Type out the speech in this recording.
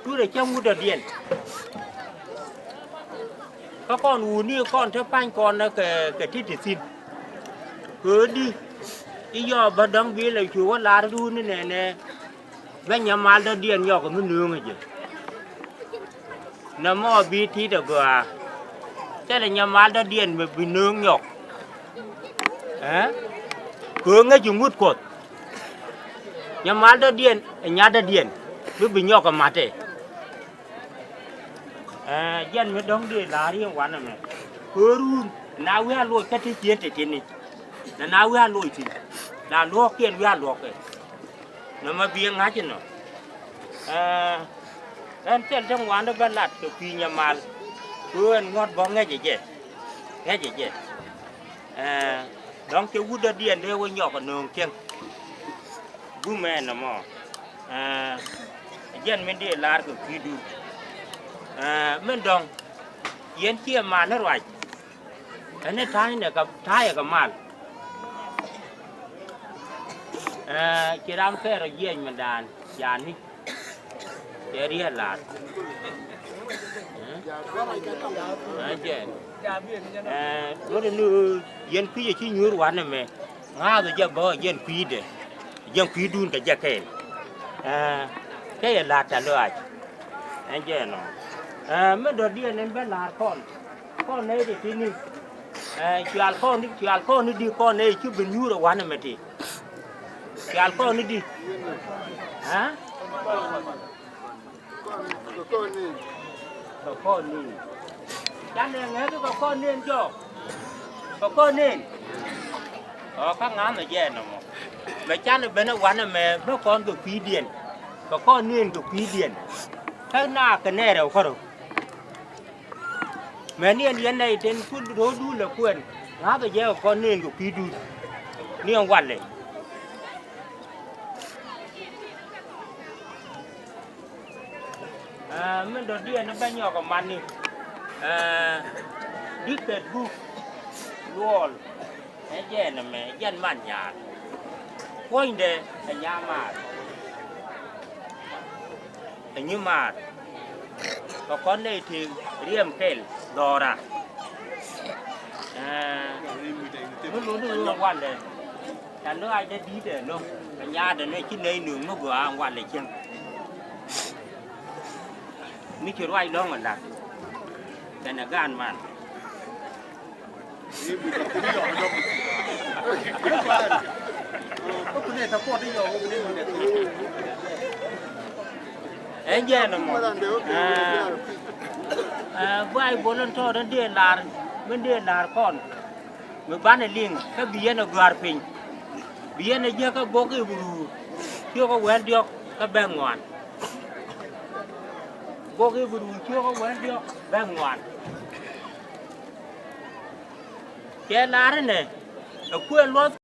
chú để trong một đợt điện các con u ni con theo phanh con là cái thiết để xin cứ đi đi giờ bắt đăng bia lại chú là đu nè nè với nhà mal đợt điện nhỏ của mình nương rồi chứ nằm ở bi thì được à thế là nhà mal đợt điện mà bị nương nhọc á cứ nghe chúng mút cột nhà mal đợt điện nhà đợt điện mới bị nhọc ở mặt đấy dân mới đóng đi là đi quán này cứ run nào we lôi cái chiến thì này là nào we lôi thì là lôi kiên we lôi cái nó mà biếng ngã chứ nó em trên trong quán nó bên lạt từ khi nhà mal cứ ngon bóng nghe gì chứ đóng cái vút điện đây với nhỏ còn nương chăng bố mẹ nó mà dân mình đi là cái khi du mình đồng yên chia mà nó rồi anh ấy thái này cái mal chỉ làm cái rồi yên mình đàn giàn đi để đi là nó là nữ yên quý chỉ nhớ quán này mẹ ngã rồi giờ bơ yên quý đấy yên quý đun cái cái là trả lời anh chị nó mới đợt đi nên bé là con này thì thế này chuyện con đi con này chứ bên nhu rồi quán này mẹ thì chuyện con đi hả con đi chán này nghe cái con nên cho con nên các ngắm là dễ nó mà chán này bên nó quán này mẹ nó con được phí điện con nên được phí điện thế nào cái này đâu có đâu mẹ niên này trên phun đố đu là quên ngã bây giờ con nên của phí đu niên quan này mình đầu tiên nó bao nhiêu cái màn này đi kết bu luôn cái gì là mẹ dân màn nhà quanh đây là nhà mà nhưng mà có con này thì riêng cái đò ra nó luôn quan đây là nó ai đã đi để nó nhà để nó chỉ nơi nướng nó vừa ăn quan lại chăng mi chưa ai đó mà đặt cái là gan mà có cái này thằng con đi rồi anh nghe nó vai bốn lần sau đến điện là bên điện là con người bán này liền cái bia nó gạt pin bia này giờ cái bố cái bù chưa có quen được cái bèn ngoan bố cái bù chưa có quen được bèn ngoan cái lá này ở quê luôn